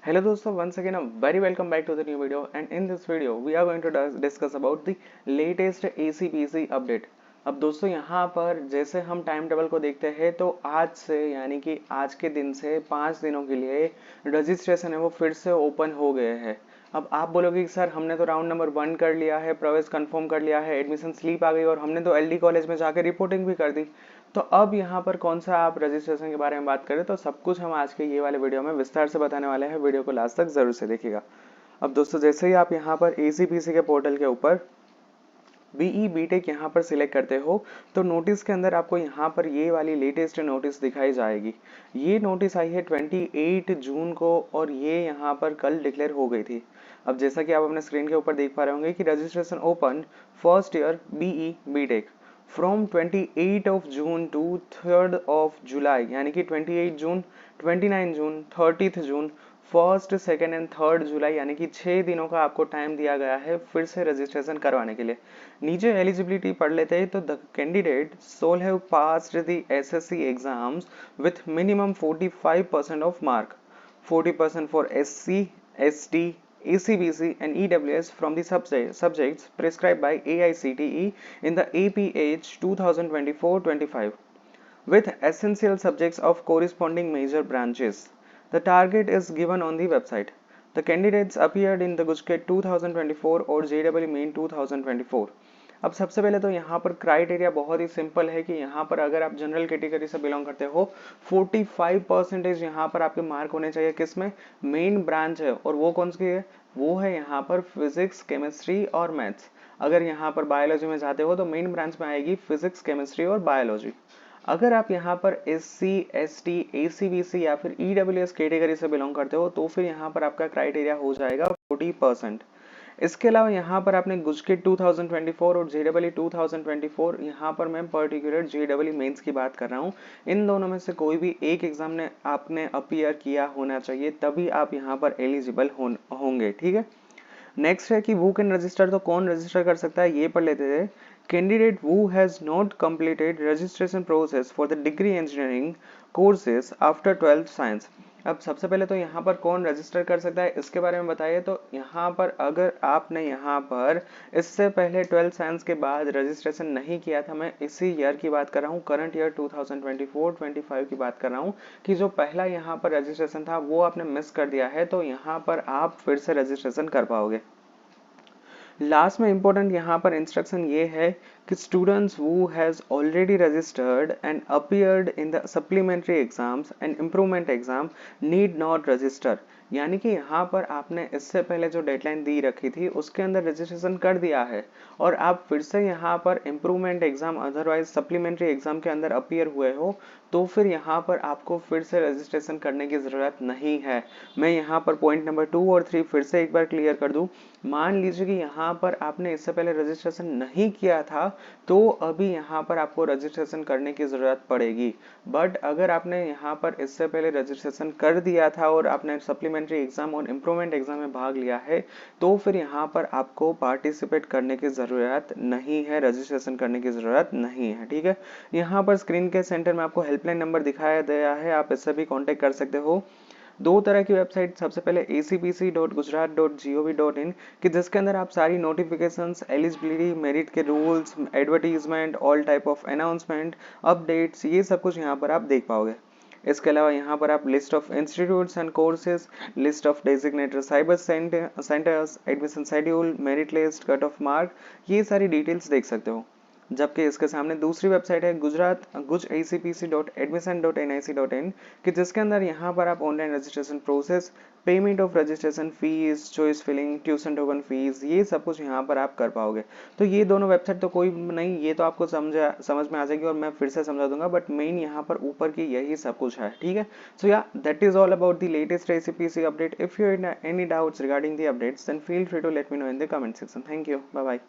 Hello दोस्तों, once again a very welcome back to the new video, and in this video we are going to discuss about the latest ACPC update। अब दोस्तों यहाँ पर जैसे हम time table को देखते हैं तो आज से यानी कि आज के दिन से 5 दिनों के लिए रजिस्ट्रेशन है वो फिर से ओपन हो गए हैं। अब आप बोलोगे कि सर हमने तो राउंड नंबर 1 कर लिया है, प्रवेश कंफर्म कर लिया है, एडमिशन स्लिप आ गई और हमने तो एलडी कॉलेज में जाकर रिपोर्टिंग भी कर दी, तो अब यहाँ पर कौन सा आप रजिस्ट्रेशन के बारे में बात करें, तो सब कुछ हम आज के ये वाले वीडियो में विस्तार से बताने वाले हैं। वीडियो को लास्ट तक जरूर से देखिएगा। अब दोस्तों जैसे ही आप यहाँ पर एसीपीसी के पोर्टल के ऊपर बीई बीटेक यहाँ पर सिलेक्ट करते हो तो नोटिस के अंदर आपको यहाँ पर ये वाली लेटेस्ट नोटिस दिखाई जाएगी। ये नोटिस आई है 28 जून को और ये यहाँ पर कल डिक्लेयर हो गई थी। अब जैसा कि आप अपने स्क्रीन के ऊपर देख पा रहे होंगे कि registration open first year BE BTech from 28 of June to 3rd of July, यानी कि 28 जून, 29 जून, 30 जून, 1st, 2nd एंड 3rd जुलाई, यानी कि 6 दिनों का आपको टाइम दिया गया है फिर से रजिस्ट्रेशन करवाने के लिए। नीचे एलिजिबिलिटी पढ़ लेते हैं तो the candidate should have passed the SSC exams with minimum 45% of mark, 40% for SC, ST, ACBC and EWS from the subjects prescribed by AICTE in the APH 2024-25 with essential subjects of corresponding major branches. The target is given on the website. The candidates appeared in the GUJCAT 2024 और JEE Main 2024। अब सबसे पहले तो यहाँ पर criteria बहुत ही simple है कि यहाँ पर अगर आप जनरल कैटेगरी से बिलोंग करते हो 45% यहाँ पर आपके मार्क होने चाहिए। किस में? मेन ब्रांच है और वो कौन सी है? वो है यहाँ पर फिजिक्स, केमिस्ट्री और मैथ्स। अगर यहाँ पर बायोलॉजी में जाते हो तो मेन ब्रांच में आएगी फिजिक्स, केमिस्ट्री और बायोलॉजी। अगर आप यहाँ पर SC, ST, ACBC या फिर EWS कैटेगरी से बिलोंग करते हो तो फिर यहाँ पर आपका क्राइटेरिया हो जाएगा 40%। इसके अलावा यहाँ पर आपने गुजकेट 2024 और JEE 2024, यहाँ पर मैं पर्टिकुलर JEE मेंस की बात कर रहा हूँ। इन दोनों में से कोई भी एक एग्जाम ने आपने अपीयर किया होना चाहिए, तभी आप यहाँ पर एलिजिबल होंगे। ठीक है। नेक्स्ट है कि वू कैन रजिस्टर, तो कौन रजिस्टर कर सकता है ये पढ़ लेते थे। Candidate who has not completed registration process for the degree engineering courses after 12th science। अब सबसे पहले तो यहाँ पर कौन रजिस्टर कर सकता है इसके बारे में बताइए। तो यहाँ पर अगर आपने यहाँ पर इससे पहले 12th साइंस के बाद रजिस्ट्रेशन नहीं किया था, मैं इसी ईयर की बात कर रहा हूँ, करंट ईयर 2024-25 की बात कर रहा हूँ, कि जो पहला यहाँ पर रजिस्ट्रेशन था वो आपने मिस कर दिया है, तो यहाँ पर आप फिर से रजिस्ट्रेशन कर पाओगे। लास्ट में इंपॉर्टेंट यहाँ पर इंस्ट्रक्शन ये है कि students who has already registered and appeared in the supplementary exams and improvement exam need not register। यानी कि यहाँ पर आपने इससे पहले जो डेडलाइन दी रखी थी उसके अंदर रजिस्ट्रेशन कर दिया है और आप फिर से यहाँ पर improvement exam otherwise supplementary exam के अंदर अपीयर हुए हो तो फिर यहाँ पर आपको फिर से रजिस्ट्रेशन करने की ज़रूरत नहीं है। मैं यहाँ पर पॉइंट नंबर 2 और 3 फिर से एक बार क्लियर कर दूँ। मान लीजिए कि यहाँ पर आपने इससे पहले रजिस्ट्रेशन नहीं किया था तो अभी यहाँ पर आपको रजिस्ट्रेशन करने की ज़रूरत पड़ेगी। बट अगर आपने यहाँ पर इससे पहले रजिस्ट्रेशन कर दिया था और आपने सप्लीमेंट्री एग्जाम और इम्प्रूवमेंट एग्जाम में भाग लिया है तो फिर यहाँ पर आपको पार्टिसिपेट करने की ज़रूरत नहीं है, रजिस्ट्रेशन करने की ज़रूरत नहीं है। ठीक है। यहाँ पर स्क्रीन के सेंटर में आपको हेल्पलाइन नंबर दिखाया गया है, आप इससे भी कॉन्टेक्ट कर सकते हो। दो तरह की वेबसाइट, सबसे पहले acpc.gujarat.gov.in कि जिसके अंदर आप सारी नोटिफिकेशंस, एलिजिबिलिटी, मेरिट के rules, advertisement, all type of announcement, updates, ये सब कुछ यहाँ पर आप देख पाओगे। इसके अलावा यहाँ पर आप list of institutes and courses, list of designated cyber centres, admission schedule, merit list, cut off mark, ये सारी डिटेल्स देख सकते हो। जबकि इसके सामने दूसरी वेबसाइट है गुजरात gujacpc.admission.nic.in कि जिसके अंदर यहाँ पर आप online registration process, payment of registration fees, choice filling, tuition token fees, ये सब कुछ यहाँ पर आप कर पाओगे। तो ये दोनों वेबसाइट तो कोई नहीं, ये तो आपको समझ में आ जाएगी और मैं फिर से समझा दूंगा, बट मेन यहाँ पर ऊपर की यही सब कुछ है। ठीक है। So yeah that is all about the latest ACPC update. If you have any doubts regarding the updates then feel free to let me know in the comment section. Thank you, bye bye.